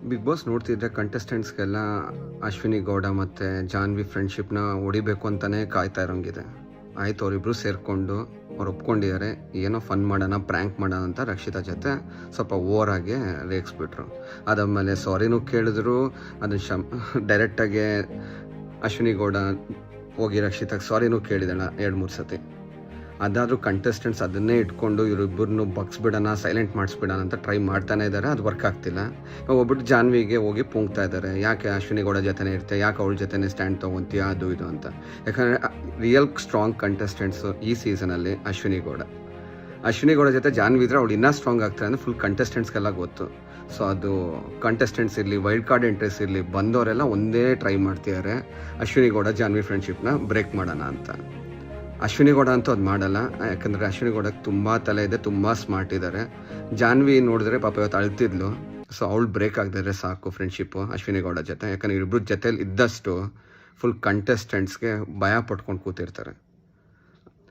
Big boss ನೋಡ್ತಿದ್ರೆ ಕಂಟೆಸ್ಟೆಂಟ್ಸ್ಗೆಲ್ಲ ಅಶ್ವಿನಿ ಗೌಡ ಮತ್ತು ಜಾನ್ವಿ ಫ್ರೆಂಡ್ಶಿಪ್ನ ಹೊಡಿಬೇಕು ಅಂತಲೇ ಕಾಯ್ತಾ ಇರೋಂಗಿದೆ. ಆಯಿತು, ಅವರಿಬ್ಬರು ಸೇರಿಕೊಂಡು ಅವ್ರು ಒಪ್ಕೊಂಡಿದ್ದಾರೆ, ಏನೋ ಫನ್ ಮಾಡೋಣ, ಪ್ರ್ಯಾಂಕ್ ಮಾಡೋಣ ಅಂತ ರಕ್ಷಿತಾ ಜೊತೆ ಸ್ವಲ್ಪ ಓವರಾಗಿ ರೇಗಿಸ್ಬಿಟ್ರು. ಅದಾದಮೇಲೆ ಸಾರಿನೂ ಕೇಳಿದ್ರು. ಅದನ್ನು ಡೈರೆಕ್ಟಾಗಿ ಅಶ್ವಿನಿ ಗೌಡ ಹೋಗಿ ರಕ್ಷಿತಾಗೆ ಸಾರಿನೂ ಕೇಳಿದಾಳ 2-3 ಸತಿ. ಅದಾದರೂ ಕಂಟೆಸ್ಟೆಂಟ್ಸ್ ಅದನ್ನೇ ಇಟ್ಕೊಂಡು ಇವರಿಬ್ಬರನ್ನು ಬಗ್ಸ್ಬಿಡೋಣ, ಸೈಲೆಂಟ್ ಮಾಡಿಸ್ಬಿಡೋಣ ಅಂತ ಟ್ರೈ ಮಾಡ್ತಾನೆ ಇದ್ದಾರೆ. ಅದು ವರ್ಕ್ ಆಗ್ತಿಲ್ಲ. ಒಬ್ಬಟ್ಟು ಜಾನ್ವಿಗೆ ಹೋಗಿ ಪೂಂಗ್ತಾ ಇದ್ದಾರೆ, ಯಾಕೆ ಅಶ್ವಿನಿ ಗೌಡ ಜೊತೆನೇ ಇರ್ತೆ, ಯಾಕೆ ಅವಳ ಜೊತೆನೇ ಸ್ಟ್ಯಾಂಡ್ ತೊಗೊತೀಯ, ಅದು ಇದು ಅಂತ. ಯಾಕಂದರೆ ರಿಯಲ್ ಸ್ಟ್ರಾಂಗ್ ಕಂಟೆಸ್ಟೆಂಟ್ಸು ಈ ಸೀಸನಲ್ಲಿ ಅಶ್ವಿನಿ ಗೌಡ ಜೊತೆ ಜಾನ್ವಿ ಇದ್ರೆ ಅವಳು ಇನ್ನೂ ಸ್ಟ್ರಾಂಗ್ ಆಗ್ತಾರೆ ಅಂದರೆ ಫುಲ್ ಕಂಟೆಸ್ಟೆಂಟ್ಸ್ಗೆಲ್ಲ ಗೊತ್ತು. ಸೊ ಅದು ಕಂಟೆಸ್ಟೆಂಟ್ಸ್ ಇರಲಿ, ವೈಲ್ಡ್ ಕಾರ್ಡ್ ಎಂಟ್ರೀಸ್ ಇರಲಿ, ಬಂದವರೆಲ್ಲ ಒಂದೇ ಟ್ರೈ ಮಾಡ್ತಿದ್ದಾರೆ ಅಶ್ವಿನಿ ಗೌಡ ಜಾನ್ವಿ ಫ್ರೆಂಡ್ಶಿಪ್ನ ಬ್ರೇಕ್ ಮಾಡೋಣ ಅಂತ. ಅಶ್ವಿನಿ ಗೌಡ ಅಂತೂ ಅದು ಮಾಡಲ್ಲ, ಯಾಕಂದರೆ ಅಶ್ವಿನಿ ಗೌಡಕ್ಕೆ ತುಂಬ ತಲೆ ಇದೆ, ತುಂಬ ಸ್ಮಾರ್ಟ್ ಇದ್ದಾರೆ. ಜಾನ್ವಿ ನೋಡಿದ್ರೆ ಪಾಪ ಇವತ್ತು ಅಳ್ತಿದ್ಲು. ಸೊ ಅವಳು ಬ್ರೇಕ್ ಆಗದಿದ್ರೆ ಸಾಕು ಫ್ರೆಂಡ್ಶಿಪ್ಪು ಅಶ್ವಿನಿ ಗೌಡ ಜೊತೆ. ಯಾಕಂದರೆ ಇಬ್ಬರು ಜೊತೆಲಿ ಇದ್ದಷ್ಟು ಫುಲ್ ಕಂಟೆಸ್ಟೆಂಟ್ಸ್ಗೆ ಭಯ ಪಟ್ಕೊಂಡು ಕೂತಿರ್ತಾರೆ.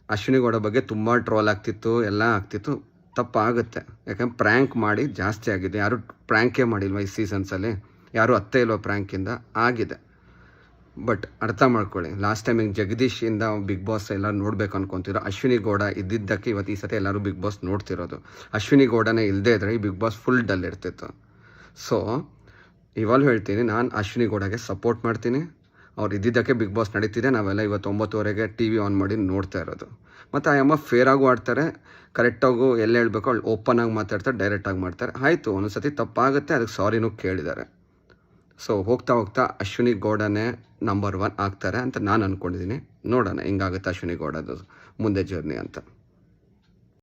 ಅಶ್ವಿನಿ ಗೌಡ ಬಗ್ಗೆ ತುಂಬ ಟ್ರೋಲ್ ಆಗ್ತಿತ್ತು, ಎಲ್ಲ ಆಗ್ತಿತ್ತು. ತಪ್ಪಾಗುತ್ತೆ, ಯಾಕಂದ್ರೆ ಪ್ರ್ಯಾಂಕ್ ಮಾಡಿ ಜಾಸ್ತಿ ಆಗಿದೆ. ಯಾರು ಪ್ರ್ಯಾಂಕೇ ಮಾಡಿಲ್ವ ಈ ಸೀಸನ್ಸಲ್ಲಿ, ಯಾರು ಅತ್ತೇ ಇಲ್ವ ಪ್ರ್ಯಾಂಕಿಂದ ಆಗಿದೆ. ಬಟ್ ಅರ್ಥ ಮಾಡ್ಕೊಳ್ಳಿ, ಲಾಸ್ಟ್ ಟೈಮ್ ಹಿಂಗೆ ಜಗದೀಶಿಂದ ಬಿಗ್ ಬಾಸ್ ಎಲ್ಲ ನೋಡ್ಬೇಕು ಅನ್ಕೊತಿರೋ ಅಶ್ವಿನಿ ಗೌಡ ಇದ್ದಿದ್ದಕ್ಕೆ ಇವತ್ತು ಈ ಸತಿ ಎಲ್ಲರೂ ಬಿಗ್ ಬಾಸ್ ನೋಡ್ತಿರೋದು. ಅಶ್ವಿನಿ ಗೌಡನೇ ಇಲ್ಲದೇ ಇದ್ರೆ ಈ ಬಿಗ್ ಬಾಸ್ ಫುಲ್ ಡಲ್ ಇರ್ತಿತ್ತು. ಸೊ ಇವಾಗಲೂ ಹೇಳ್ತೀನಿ, ನಾನು ಅಶ್ವಿನಿ ಗೌಡಗೆ ಸಪೋರ್ಟ್ ಮಾಡ್ತೀನಿ. ಅವ್ರು ಇದ್ದಿದ್ದಕ್ಕೆ ಬಿಗ್ ಬಾಸ್ ನಡೀತಿದೆ. ನಾವೆಲ್ಲ ಇವತ್ತು 9:30ಗೆ TV ಆನ್ ಮಾಡಿ ನೋಡ್ತಾ ಇರೋದು. ಮತ್ತು ಆ ಅಮ್ಮ ಫೇರಾಗೂ ಆಡ್ತಾರೆ, ಕರೆಕ್ಟಾಗೂ ಎಲ್ಲ ಹೇಳಬೇಕು ಅವಳು ಓಪನಾಗಿ ಮಾತಾಡ್ತಾರೆ, ಡೈರೆಕ್ಟಾಗಿ ಮಾಡ್ತಾರೆ. ಆಯಿತು, ಒಂದೊಂದು ಸತಿ ತಪ್ಪಾಗುತ್ತೆ, ಅದಕ್ಕೆ ಸಾರಿನೂ ಕೇಳಿದ್ದಾರೆ. ಸೊ ಹೋಗ್ತಾ ಅಶ್ವಿನಿ ಗೌಡನೇ ನಂಬರ್ 1 ಆಗ್ತಾರೆ ಅಂತ ನಾನು ಅಂದ್ಕೊಂಡಿದ್ದೀನಿ. ನೋಡೋಣ ಹಿಂಗಾಗುತ್ತೆ ಅಶ್ವಿನಿ ಗೌಡದು ಮುಂದೆ ಜರ್ನಿ ಅಂತ.